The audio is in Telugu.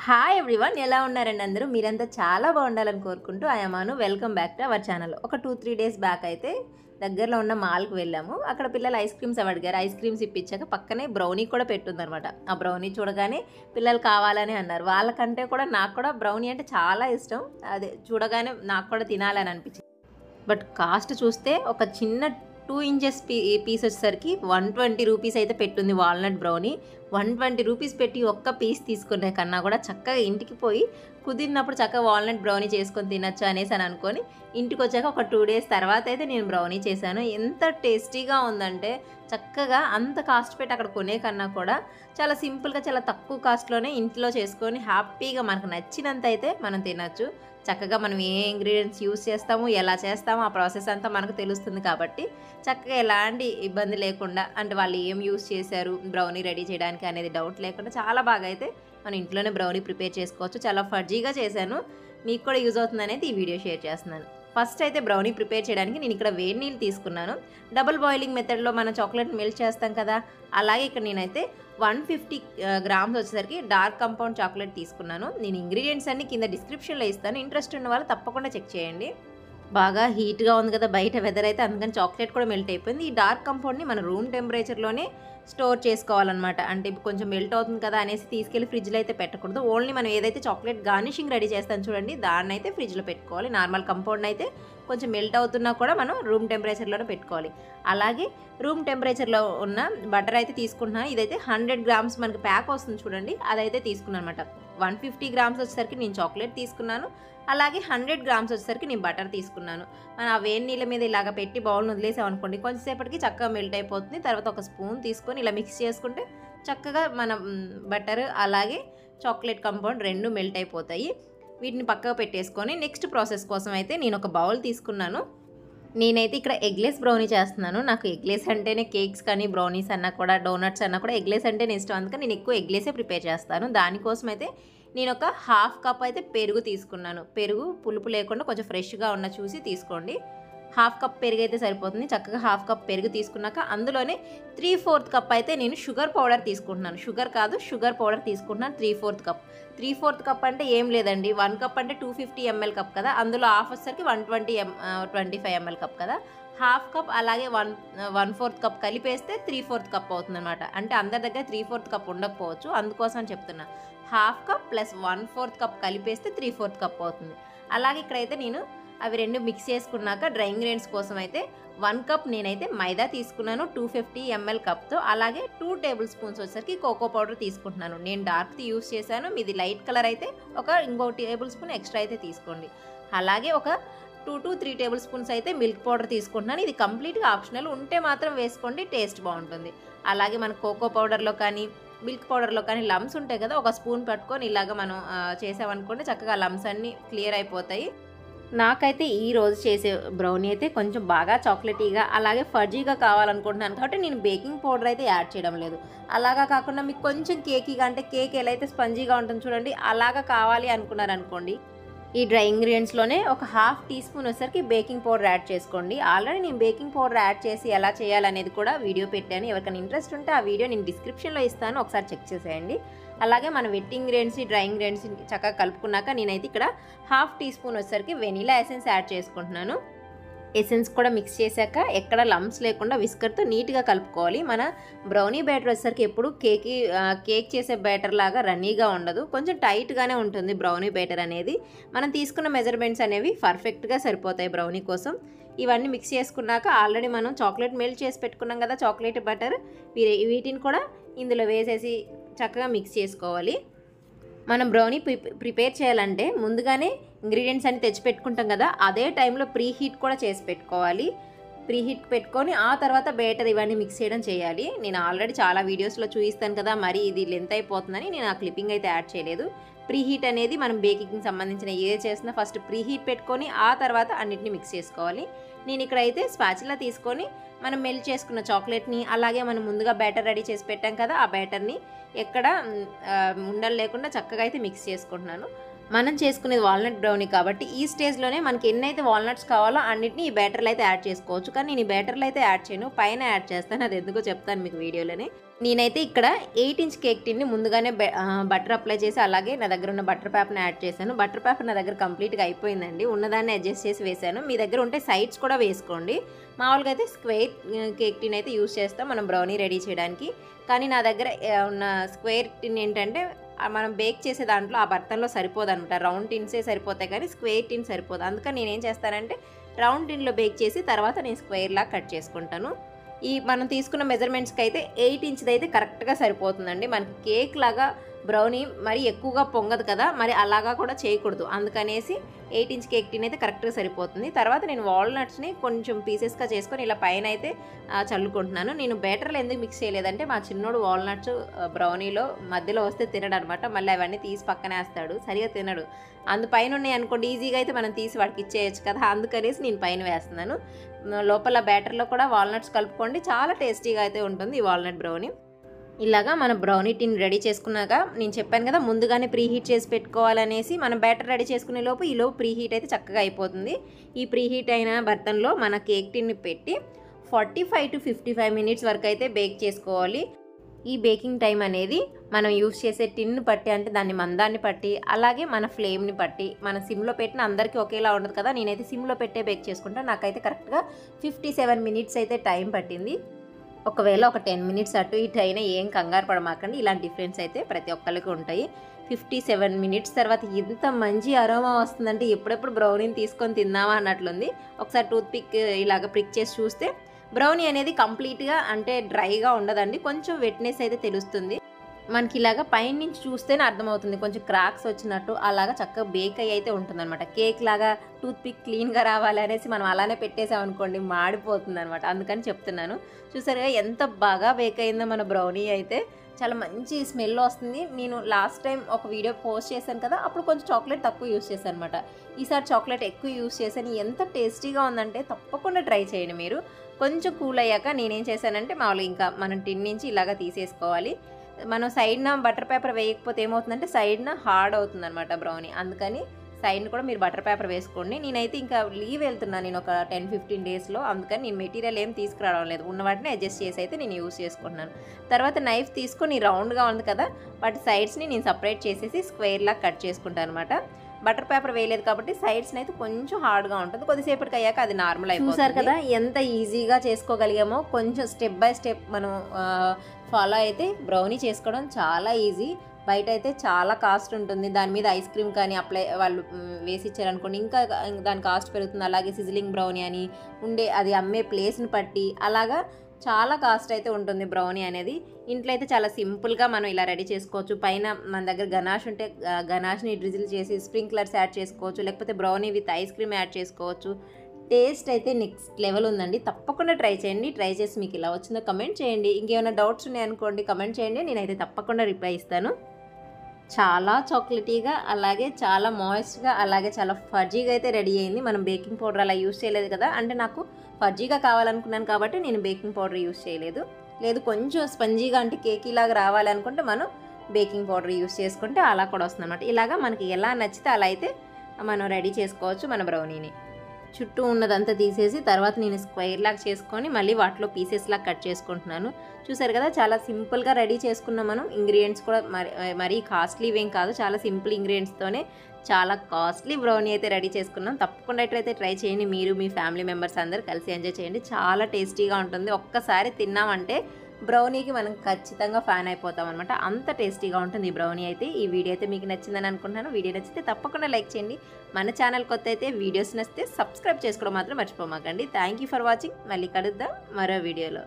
హాయ్ ఎవ్రీవన్, ఎలా ఉన్నారండి అందరూ? మీరంతా చాలా బాగుండాలని కోరుకుంటూ Anu welcome back to our channel. ఒక 2-3 డేస్ బ్యాక్ అయితే దగ్గరలో ఉన్న మాల్కి వెళ్ళాము. అక్కడ పిల్లలు ఐస్ క్రీమ్స్ అడిగారు. ఐస్ క్రీమ్స్ ఇప్పించాక పక్కనే బ్రౌనీ కూడా పెట్టుందనమాట. ఆ బ్రౌనీ చూడగానే పిల్లలు కావాలని అన్నారు. వాళ్ళకంటే కూడా నాకు కూడా బ్రౌనీ అంటే చాలా ఇష్టం. అదే చూడగానే నాకు కూడా తినాలని అనిపించింది. బట్ కాస్ట్ చూస్తే ఒక చిన్న 2 ఇంచెస్ పీస్ వచ్చేసరికి 120 రూపీస్ అయితే పెట్టుంది. వాల్నట్ బ్రౌనీ 120 రూపీస్ పెట్టి ఒక్క పీస్ తీసుకునే కన్నా కూడా చక్కగా ఇంటికి పోయి కుదిరినప్పుడు చక్కగా వాల్నట్ బ్రౌనీ చేసుకొని తినచ్చు అనేసి అని అనుకొని ఇంటికి వచ్చాక ఒక 2 డేస్ తర్వాత అయితే నేను బ్రౌనీ చేశాను. ఎంత టేస్టీగా ఉందంటే చక్కగా అంత కాస్ట్ పెట్టి అక్కడ కొనే కన్నా కూడా చాలా సింపుల్గా చాలా తక్కువ కాస్ట్లోనే ఇంట్లో చేసుకొని హ్యాపీగా మనకు నచ్చినంత అయితే మనం తినచ్చు. చక్కగా మనం ఏ ఇంగ్రీడియంట్స్ యూస్ చేస్తాము, ఎలా చేస్తాము, ఆ ప్రాసెస్ అంతా మనకు తెలుస్తుంది కాబట్టి చక్కగా ఎలాంటి ఇబ్బంది లేకుండా, అంటే వాళ్ళు ఏం యూస్ చేశారు బ్రౌనీ రెడీ చేయడానికి అనేది డౌట్ లేకుండా చాలా బాగా అయితే మన ఇంట్లోనే బ్రౌనీ ప్రిపేర్ చేసుకోవచ్చు. చాలా ఫర్జీగా చేశాను. మీకు కూడా యూజ్ అవుతుంది అనేది ఈ వీడియో షేర్ చేస్తున్నాను. ఫస్ట్ అయితే బ్రౌనీ ప్రిపేర్ చేయడానికి నేను ఇక్కడ వేడి నీళ్ళు తీసుకున్నాను. డబుల్ బాయిలింగ్ మెథడ్లో మనం చాక్లెట్ మెల్ట్ చేస్తాం కదా, అలాగే ఇక్కడ నేనైతే 150 గ్రామ్స్ వచ్చేసరికి డార్క్ కంపౌండ్ చాక్లెట్ తీసుకున్నాను. నేను ఇంగ్రీడియంట్స్ అన్ని కింద డిస్క్రిప్షన్లో ఇస్తాను. ఇంట్రెస్ట్ ఉన్న వాళ్ళు తప్పకుండా చెక్ చేయండి. బాగా హీట్గా ఉంది కదా బయట వెదర్ అయితే, అందుకని చాక్లెట్ కూడా మెల్ట్ అయిపోయింది. ఈ డార్క్ కంపౌండ్ని మన రూమ్ టెంపరేచర్లోనే స్టోర్ చేసుకోవాలన్నమాట. అంటే కొంచెం మెల్ట్ అవుతుంది కదా అనేసి తీసుకెళ్ళి ఫ్రిడ్జ్లో అయితే పెట్టకూడదు. ఓన్లీ మనం ఏదైతే చాక్లెట్ గార్నిషింగ్ రెడీ చేస్తాం చూడండి, దాన్ని అయితే ఫ్రిడ్జ్లో పెట్టుకోవాలి. నార్మల్ కంపౌండ్ అయితే కొంచెం మెల్ట్ అవుతున్నా కూడా మనం రూమ్ టెంపరేచర్లోనే పెట్టుకోవాలి. అలాగే రూమ్ టెంపరేచర్లో ఉన్న బటర్ అయితే తీసుకుంటున్నాను. ఇదైతే 100 గ్రామ్స్ మనకి ప్యాక్ వస్తుంది చూడండి, అదైతే తీసుకున్నాను అనమాట. 150 గ్రామ్స్ వచ్చేసరికి నేను చాక్లెట్ తీసుకున్నాను. అలాగే 100 గ్రామ్స్ వచ్చేసరికి నేను బటర్ తీసుకున్నాను. మనం ఆ వేడి నీళ్ళ మీద ఇలాగ పెట్టి బౌల్ని వదిలేసాం అనుకోండి, కొంచెంసేపటికి చక్కగా మెల్ట్ అయిపోతుంది. తర్వాత ఒక స్పూన్ తీసుకొని ఇలా మిక్స్ చేసుకుంటే చక్కగా మన బటర్ అలాగే చాక్లెట్ కంపౌండ్ రెండు మెల్ట్ అయిపోతాయి. వీటిని పక్కగా పెట్టేసుకొని నెక్స్ట్ ప్రాసెస్ కోసం అయితే నేను ఒక బౌల్ తీసుకున్నాను. నేనైతే ఇక్కడ ఎగ్లెస్ బ్రౌనీ చేస్తున్నాను. నాకు ఎగ్లెస్ అంటేనే కేక్స్ కానీ బ్రౌనీస్ అన్నా కూడా డోనట్స్ అన్నా కూడా ఎగ్లెస్ అంటేనే ఇష్టం. అందుకని నేను ఎక్కువ ఎగ్లెసే ప్రిపేర్ చేస్తాను. దానికోసం అయితే నేను ఒక 1/2 కప్ అయితే పెరుగు తీసుకున్నాను. పెరుగు పులుపు లేకుండా కొంచెం ఫ్రెష్గా ఉన్న చూసి తీసుకోండి. 1/2 కప్ పెరుగు అయితే సరిపోతుంది. చక్కగా 1/2 కప్ పెరుగు తీసుకున్నాక అందులోనే 3/4 కప్ అయితే నేను షుగర్ పౌడర్ తీసుకుంటున్నాను. షుగర్ కాదు, షుగర్ పౌడర్ తీసుకుంటున్నాను. 3/4 కప్. 3/4 కప్ అంటే ఏం లేదండి, 1 కప్ అంటే 250 ml కప్ కదా, అందులో హాఫ్ వచ్చేసరికి 125 ml కప్ కదా. 1/2 కప్ అలాగే 1/4 కప్ కలిపేస్తే 3/4 కప్ అవుతుంది అనమాట. అంటే అందరి దగ్గర 3/4 కప్ ఉండకపోవచ్చు, అందుకోసం చెప్తున్నా. 1/2 కప్ ప్లస్ 1/4 కప్ కలిపేస్తే 3/4 కప్ అవుతుంది. అలాగే ఇక్కడైతే నేను అవి రెండు మిక్స్ చేసుకున్నాక డ్రై ఇంగ్రీడియంట్స్ కోసం అయితే 1 కప్ నేనైతే మైదా తీసుకున్నాను 250 ml కప్తో. అలాగే 2 టేబుల్ స్పూన్స్ వచ్చేసరికి కోకో పౌడర్ తీసుకుంటున్నాను. నేను డార్క్ది యూస్ చేశాను, మీది లైట్ కలర్ అయితే ఇంకో టేబుల్ స్పూన్ ఎక్స్ట్రా అయితే తీసుకోండి. అలాగే ఒక 2 to 3 టేబుల్ స్పూన్స్ అయితే మిల్క్ పౌడర్ తీసుకుంటున్నాను. ఇది కంప్లీట్గా ఆప్షనల్, ఉంటే మాత్రం వేసుకోండి, టేస్ట్ బాగుంటుంది. అలాగే మన కోకో పౌడర్లో కానీ మిల్క్ పౌడర్లో కానీ లమ్స్ ఉంటాయి కదా, ఒక స్పూన్ పట్టుకొని ఇలాగ మనం చేసామనుకోండి చక్కగా లమ్స్ అన్నీ క్లియర్ అయిపోతాయి. నాకైతే ఈ రోజు చేసే బ్రౌనీ అయితే కొంచెం బాగా చాక్లెటీగా అలాగే ఫర్జీగా కావాలనుకుంటున్నాను కాబట్టి నేను బేకింగ్ పౌడర్ అయితే యాడ్ చేయడం లేదు. అలాగా కాకుండా మీకు కొంచెం కేకీగా, అంటే కేక్ ఎలా అయితే స్పంజీగా ఉంటుంది చూడండి, అలాగా కావాలి అనుకున్నారనుకోండి, ఈ డ్రై ఇంగ్రీడియంట్స్లోనే ఒక 1/2 టీ స్పూన్ వచ్చేసరికి బేకింగ్ పౌడర్ యాడ్ చేసుకోండి. ఆల్రెడీ నేను బేకింగ్ పౌడర్ యాడ్ చేసి ఎలా చేయాలనేది కూడా వీడియో పెట్టాను. ఎవరికైనా ఇంట్రెస్ట్ ఉంటే ఆ వీడియో నేను డిస్క్రిప్షన్లో ఇస్తాను, ఒకసారి చెక్ చేసేయండి. అలాగే మన వెట్ ఇంగ్రీడియంట్స్ డ్రై ఇంగ్రీడియంట్స్ చక్కగా కలుపుకున్నాక నేనైతే ఇక్కడ 1/2 టీ స్పూన్ వచ్చేసరికి వెనిలా ఎసెన్స్ యాడ్ చేసుకుంటున్నాను. ఎసెన్స్ కూడా మిక్స్ చేశాక ఎక్కడ లమ్స్ లేకుండా విస్కర్తో నీట్గా కలుపుకోవాలి. మన బ్రౌనీ బ్యాటర్ వచ్చేసరికి ఎప్పుడు కేక్ చేసే బ్యాటర్ లాగా రన్నీగా ఉండదు, కొంచెం టైట్గానే ఉంటుంది బ్రౌనీ బ్యాటర్ అనేది. మనం తీసుకున్న మెజర్మెంట్స్ అనేవి పర్ఫెక్ట్గా సరిపోతాయి బ్రౌనీ కోసం. ఇవన్నీ మిక్స్ చేసుకున్నాక ఆల్రెడీ మనం చాక్లెట్ మెల్ట్ చేసి పెట్టుకున్నాం కదా, చాక్లెట్ బటర్, వీటిని కూడా ఇందులో వేసేసి చక్కగా మిక్స్ చేసుకోవాలి. మనం బ్రౌనీ ప్రిపేర్ చేయాలంటే ముందుగానే ఇంగ్రీడియంట్స్ అన్ని తెచ్చి పెట్టుకుంటాం కదా, అదే టైంలో ప్రీ హీట్ కూడా చేసి పెట్టుకోవాలి. ప్రీ హీట్ పెట్టుకొని ఆ తర్వాత బేటర్ ఇవన్నీ మిక్స్ చేయడం చేయాలి. నేను ఆల్రెడీ చాలా వీడియోస్లో చూపిస్తాను కదా, మరి ఇది లెంత్ అయిపోతుందని నేను ఆ క్లిప్పింగ్ అయితే యాడ్ చేయలేదు. ప్రీ హీట్ అనేది మనం బేకింగ్కి సంబంధించిన ఏది చేసినా ఫస్ట్ ప్రీ హీట్ పెట్టుకొని ఆ తర్వాత అన్నిటిని మిక్స్ చేసుకోవాలి. నేను ఇక్కడైతే స్పాచులా తీసుకొని మనం మెల్ట్ చేసుకున్న చాక్లెట్ని అలాగే మనం ముందుగా బ్యాటర్ రెడీ చేసి పెట్టాం కదా, ఆ బ్యాటర్ని ఎక్కడ ఉండలు లేకుండా చక్కగా అయితే మిక్స్ చేసుకుంటున్నాను. మనం చేసుకునేది వాల్నట్ బ్రౌనీ కాబట్టి ఈ స్టేజ్లోనే మనకి ఎన్నైతే వాల్నట్స్ కావాలో అన్నిటిని ఈ బ్యాటర్లో అయితే యాడ్ చేసుకోవచ్చు. కానీ నేను ఈ బ్యాటర్లో అయితే యాడ్ చేయను, పైన యాడ్ చేస్తాను. అది ఎందుకో చెప్తాను మీకు వీడియోలోనే. నేనైతే ఇక్కడ 8 ఇంచ్ కేక్ టిన్ని ముందుగానే బటర్ అప్లై చేసి అలాగే నా దగ్గర ఉన్న బటర్ పేపర్ని యాడ్ చేశాను. బటర్ పేపర్ నా దగ్గర కంప్లీట్గా అయిపోయిందండి. ఉన్నదాన్ని అడ్జస్ట్ చేసి వేసాను. మీ దగ్గర ఉంటే సైడ్స్ కూడా వేసుకోండి. మామూలుగా అయితే స్క్వేర్ కేక్ టిన్ అయితే యూస్ చేస్తాం మనం బ్రౌనీ రెడీ చేయడానికి. కానీ నా దగ్గర ఉన్న స్క్వేర్ టిన్ ఏంటంటే మనం బేక్ చేసే దాంట్లో ఆ బర్తన్లో సరిపోదు అనమాట. రౌండ్ టిన్సే సరిపోతాయి కానీ స్క్వేర్ టిన్ సరిపోదు. అందుకని నేనేం చేస్తానంటే రౌండ్ టిన్లో బేక్ చేసి తర్వాత నేను స్క్వేర్లా కట్ చేసుకుంటాను. ఈ మనం తీసుకున్న మెజర్మెంట్స్కి అయితే 8 ఇంచ్ది అయితే కరెక్ట్గా సరిపోతుందండి. మనకి కేక్ లాగా బ్రౌనీ మరి ఎక్కువగా పొంగదు కదా, మరి అలాగా కూడా చేయకూడదు. అందుకనేసి 8 ఇంచ్ కేక్ టిన్ అయితే కరెక్ట్గా సరిపోతుంది. తర్వాత నేను వాల్నట్స్ని కొంచెం పీసెస్గా చేసుకొని ఇలా పైన అయితే చల్లుకుంటున్నాను. నేను బ్యాటర్లో ఎందుకు మిక్స్ చేయలేదంటే మా చిన్నోడు వాల్నట్స్ బ్రౌనీలో మధ్యలో వస్తే తినడు అనమాట. మళ్ళీ అవన్నీ తీసి పక్కనేస్తాడు, సరిగా తినడు. అందుపైన ఉన్నాయి అనుకోండి ఈజీగా అయితే మనం తీసి వాడికి ఇచ్చేయచ్చు కదా, అందుకనేసి నేను పైన వేస్తున్నాను. లోపల బ్యాటర్లో కూడా వాల్నట్స్ కలుపుకోండి, చాలా టేస్టీగా అయితే ఉంటుంది ఈ వాల్నట్ బ్రౌనీ. ఇలాగా మన బ్రౌనీ టిన్ రెడీ చేసుకున్నాక నేను చెప్పాను కదా ముందుగానే ప్రీహీట్ చేసి పెట్టుకోవాలనేసి, మనం బ్యాటర్ రెడీ చేసుకునే లోపు ఈలోపు ప్రీహీట్ అయితే చక్కగా అయిపోతుంది. ఈ ప్రీహీట్ అయిన బర్తన్లో మన కేక్ టిన్ని పెట్టి 45 to 55 మినిట్స్ వరకు అయితే బేక్ చేసుకోవాలి. ఈ బేకింగ్ టైం అనేది మనం యూస్ చేసే టిన్ను బట్టి, అంటే దాని మందాన్ని బట్టి, అలాగే మన ఫ్లేమ్ని బట్టి. మన సిమ్లో పెట్టిన అందరికీ ఒకేలా ఉండదు కదా, నేనైతే సిమ్లో పెట్టే బేక్ చేసుకుంటాను. నాకైతే కరెక్ట్గా 57 మినిట్స్ అయితే టైం పట్టింది. ఒకవేళ ఒక 10 మినిట్స్ అటు ఇటు అయినా ఏం కంగారు పడమాకండి, ఇలాంటి డిఫరెన్స్ అయితే ప్రతి ఒక్కరికి ఉంటాయి. 57 మినిట్స్ తర్వాత ఎంత మంచి అరోమా వస్తుందంటే ఎప్పుడెప్పుడు బ్రౌనీని తీసుకొని తిందామా అన్నట్లుంది. ఒకసారి టూత్ పిక్ ఇలాగ ప్రిక్ చేసి చూస్తే బ్రౌనీ అనేది కంప్లీట్గా అంటే డ్రైగా ఉండదండి, కొంచెం వెట్నెస్ అయితే తెలుస్తుంది. మనకి ఇలాగ పైన నుంచి చూస్తేనే అర్థమవుతుంది కొంచెం క్రాక్స్ వచ్చినట్టు. అలాగా చక్కగా బేక్ అయ్యి అయితే ఉంటుంది అనమాట. కేక్ లాగా టూత్ పిక్ క్లీన్గా రావాలి అనేసి మనం అలానే పెట్టేసామనుకోండి మాడిపోతుంది అనమాట. అందుకని చెప్తున్నాను. చూసారుగా ఎంత బాగా బేక్ అయిందో మన బ్రౌనీ అయితే, చాలా మంచి స్మెల్ వస్తుంది. నేను లాస్ట్ టైం ఒక వీడియో పోస్ట్ చేశాను కదా, అప్పుడు కొంచెం చాక్లెట్ తక్కువ యూస్ చేశాను అనమాట. ఈసారి చాక్లెట్ ఎక్కువ యూస్ చేశాను. ఎంత టేస్టీగా ఉందంటే తప్పకుండా ట్రై చేయండి మీరు. కొంచెం కూల్ అయ్యాక నేనేం చేశానంటే మామూలుగా ఇంకా మనం టిన్ నుంచి ఇలాగా తీసేసుకోవాలి. మనం సైడ్న బటర్ పేపర్ వేయకపోతే ఏమవుతుందంటే సైడ్న హార్డ్ అవుతుంది అనమాట బ్రౌనీ. అందుకని సైడ్ని కూడా మీరు బటర్ పేపర్ వేసుకోండి. నేనైతే ఇంకా లీవ్ వెళ్తున్నాను నేను ఒక 10-15 డేస్లో, అందుకని నేను మెటీరియల్ ఏం తీసుకురావడం లేదు, ఉన్న వాటిని అడ్జస్ట్ చేసి అయితే నేను యూస్ చేసుకుంటున్నాను. తర్వాత నైఫ్ తీసుకొని రౌండ్గా ఉంది కదా, వాటి సైడ్స్ని నేను సపరేట్ చేసేసి స్క్వేర్లా కట్ చేసుకుంటాను అనమాట. బటర్ పేపర్ వేయలేదు కాబట్టి సైడ్స్ని అయితే కొంచెం హార్డ్గా ఉంటుంది. కొద్దిసేపటికి అయ్యాక అది నార్మల్ అయిపోతుంది. చూసారు కదా ఎంత ఈజీగా చేసుకోగలిగామో. కొంచెం స్టెప్ బై స్టెప్ మనం ఫాలో అయితే బ్రౌనీ చేసుకోవడం చాలా ఈజీ. బయట అయితే చాలా కాస్ట్ ఉంటుంది, దాని మీద ఐస్ క్రీమ్ కానీ అప్లై వాళ్ళు వేసి ఇచ్చారనుకోండి ఇంకా దాని కాస్ట్ పెరుగుతుంది. అలాగే సిజిలింగ్ బ్రౌనీ అని ఉండే అది అమ్మే ప్లేస్ని బట్టి అలాగా చాలా కాస్ట్ అయితే ఉంటుంది బ్రౌనీ అనేది. ఇంట్లో అయితే చాలా సింపుల్గా మనం ఇలా రెడీ చేసుకోవచ్చు. పైన మన దగ్గర గనాష్ ఉంటే గనాష్ని డ్రిజిల్ చేసి స్ప్రింక్లర్స్ యాడ్ చేసుకోవచ్చు, లేకపోతే brownie with ice cream add చేసుకోవచ్చు. టేస్ట్ అయితే నెక్స్ట్ లెవెల్ ఉందండి. తప్పకుండా ట్రై చేయండి. ట్రై చేసి మీకు ఇలా వచ్చిందో కమెంట్ చేయండి. ఇంకేమైనా డౌట్స్ ఉన్నాయనుకోండి కమెంట్ చేయండి, నేనైతే తప్పకుండా రిప్లై ఇస్తాను. చాలా చాక్లెటీగా అలాగే చాలా మాయిస్ట్గా అలాగే చాలా ఫర్జీగా అయితే రెడీ అయింది. మనం బేకింగ్ పౌడర్ అలా యూస్ చేయలేదు కదా, అంటే నాకు ఫర్జీగా కావాలనుకున్నాను కాబట్టి నేను బేకింగ్ పౌడర్ యూస్ చేయలేదు. లేదు కొంచెం స్పంజీగా అంటే కేక్ ఇలాగా రావాలనుకుంటే మనం బేకింగ్ పౌడర్ యూస్ చేసుకుంటే అలా కూడా వస్తుంది అనమాట. ఇలాగా మనకి ఎలా నచ్చితే అలా అయితే మనం రెడీ చేసుకోవచ్చు మన బ్రౌనీని. చుట్టూ ఉన్నదంతా తీసేసి తర్వాత నేను స్క్వేర్ లాగా చేసుకొని మళ్ళీ వాటిలో పీసెస్ లాగా కట్ చేసుకుంటున్నాను. చూసారు కదా చాలా సింపుల్గా రెడీ చేసుకున్నాం మనం. ఇంగ్రీడియంట్స్ కూడా మరీ కాస్ట్లీ ఏం కాదు, చాలా సింపుల్ ఇంగ్రీడియంట్స్తోనే చాలా కాస్ట్లీ బ్రౌనీ అయితే రెడీ చేసుకున్నాం. తప్పకుండా ఎట్లయితే ట్రై చేయండి, మీరు మీ ఫ్యామిలీ మెంబర్స్ అందరూ కలిసి ఎంజాయ్ చేయండి. చాలా టేస్టీగా ఉంటుంది. ఒక్కసారి తిన్నామంటే బ్రౌనీకి మనం ఖచ్చితంగా ఫ్యాన్ అయిపోతాం అనమాట, అంత టేస్టీగా ఉంటుంది ఈ బ్రౌనీ అయితే. ఈ వీడియో అయితే మీకు నచ్చిందని అనుకుంటున్నాను. వీడియో నచ్చితే తప్పకుండా లైక్ చేయండి. మన ఛానల్ కొత్త అయితే వీడియోస్ నచ్చితే సబ్స్క్రైబ్ చేసుకోవడం మాత్రం మర్చిపోమాకండి. Thank you for watching. మళ్ళీ కలుద్దాం మరో వీడియోలో.